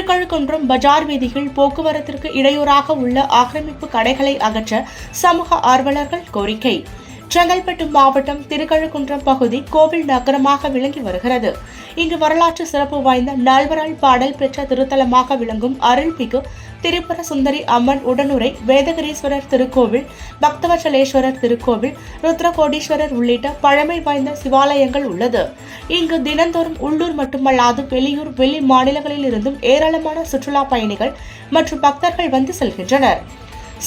திருக்கழுக்குன்றம் பஜார் வீதியில் போக்குவரத்திற்கு இடையூறாக உள்ள ஆக்கிரமிப்பு கடைகளை அகற்ற சமூக ஆர்வலர்கள் கோரிக்கை. செங்கல்பட்டு மாவட்டம் திருக்கழுக்குன்றம் பகுதி கோவில் நகரமாக விளங்கி வருகிறது. இங்கு வரலாற்று சிறப்பு வாய்ந்த நால்வரால் பாடல் பெற்ற திருத்தலமாக விளங்கும் அருள்மிகு திரிபுர சுந்தரி அம்மன் உடனுரை வேதகிரீஸ்வரர் திருக்கோவில், பக்தவச்சலேஸ்வரர் திருக்கோவில், ருத்ரகோடீஸ்வரர் உள்ளிட்ட பழமை வாய்ந்த சிவாலயங்கள் உள்ளது. இங்கு தினந்தோறும் உள்ளூர் மட்டுமல்லாது வெளியூர், வெளி மாநிலங்களில் இருந்தும் ஏராளமான சுற்றுலா பயணிகள் மற்றும் பக்தர்கள் வந்து செல்கின்றனர்.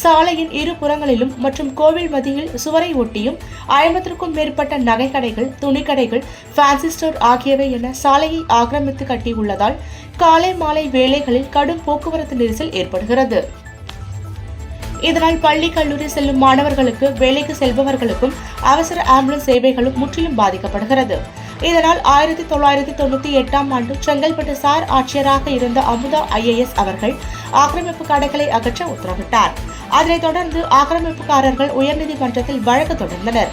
சாலையின் இரு புறங்களிலும் மற்றும் கோவில் மத்தியில் சுவரை ஒட்டியும் 50க்கும் மேற்பட்ட நகைக்கடைகள், துணிக்கடைகள், ஃபேன்சி ஸ்டோர் ஆகியவை என சாலையை ஆக்கிரமித்து கட்டியுள்ளதால் காலை மாலை வேளைகளில் கடும் போக்குவரத்து நெரிசல் ஏற்படுகிறது. இதனால் பள்ளி, கல்லூரி செல்லும் மாணவர்களுக்கு, வேலைக்கு செல்பவர்களுக்கும் அவசர ஆம்புலன்ஸ் சேவைகளும் முற்றிலும் பாதிக்கப்படுகிறது. இதனால் 1998ஆம் ஆண்டு செங்கல்பட்டு சார் ஆட்சியராக இருந்த அமுதா IAS அவர்கள் ஆக்கிரமிப்பு கடைகளை அகற்ற உத்தரவிட்டார். அதனைத் தொடர்ந்து ஆக்கிரமிப்புக்காரர்கள் உயர்நீதிமன்றத்தில் வழக்கு தொடர்ந்தனர்.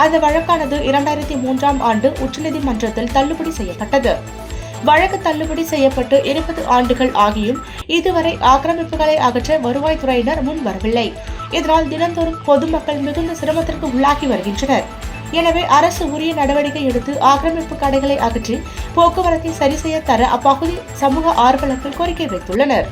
அந்த வழக்கானது 2003ஆம் ஆண்டு உச்சநீதிமன்றத்தில் தள்ளுபடி செய்யப்பட்டது. வழக்கு தள்ளுபடி செய்யப்பட்டு 20 ஆண்டுகள் ஆகியும் இதுவரை ஆக்கிரமிப்புகளை அகற்ற வருவாய்த்துறையினர் முன் வரவில்லை. இதனால் தினந்தோறும் பொதுமக்கள் மிகுந்த சிரமத்திற்கு உள்ளாகி வருகின்றனர். எனவே அரசு உரிய நடவடிக்கை எடுத்து ஆக்கிரமிப்பு கடைகளை அகற்றி போக்குவரத்தை சரி செய்ய தர அப்பகுதி சமூக ஆர்வலர்கள் கோரிக்கை வைத்துள்ளனர்.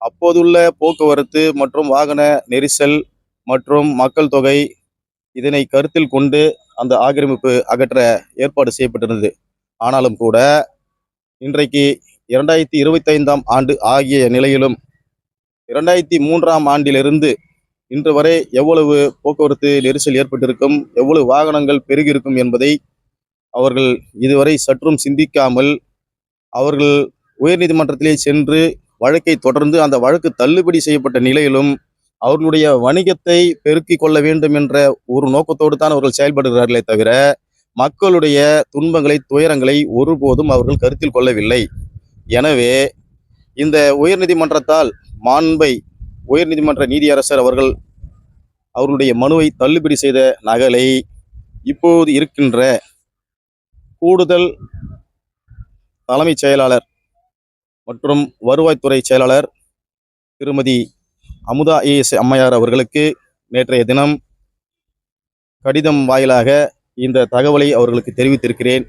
அப்போதுள்ள போக்குவரத்து மற்றும் வாகன நெரிசல் மற்றும் மக்கள் தொகை இதனை கருத்தில் கொண்டு அந்த ஆக்கிரமிப்பு அகற்ற ஏற்பாடு செய்யப்பட்டிருந்தது. ஆனாலும் கூட இன்றைக்கு 2025ஆம் ஆண்டு ஆகிய நிலையிலும் 2003ஆம் ஆண்டிலிருந்து இன்று வரை எவ்வளவு போக்குவரத்து நெரிசல் ஏற்பட்டிருக்கும், எவ்வளவு வாகனங்கள் பெருகியிருக்கும் என்பதை அவர்கள் இதுவரை சற்றும் சிந்திக்காமல் அவர்கள் உயர்நீதிமன்றத்திலே சென்று வழக்கை தொடர்ந்து அந்த வழக்கு தள்ளுபடி செய்யப்பட்ட நிலையிலும் அவர்களுடைய வணிகத்தை பெருக்கிக் கொள்ள வேண்டும் என்ற ஒரு நோக்கத்தோடு தான் அவர்கள் செயல்படுகிறார்களே தவிர மக்களுடைய துன்பங்களை, துயரங்களை ஒருபோதும் அவர்கள் கருத்தில் கொள்ளவில்லை. எனவே இந்த உயர்நீதிமன்றத்தால் மாண்பை உயர்நீதிமன்ற நீதியரசர் அவர்கள் அவர்களுடைய மனுவை தள்ளுபடி செய்த நகலை இப்போது இருக்கின்ற கூடுதல் தலைமைச் செயலாளர் மற்றும் வருவாய்த்துறை செயலாளர் திருமதி அமுதா IAS அம்மையார் அவர்களுக்கு நேற்றைய தினம் கடிதம் வாயிலாக இந்த தகவலை அவர்களுக்கு தெரிவித்திருக்கிறேன்.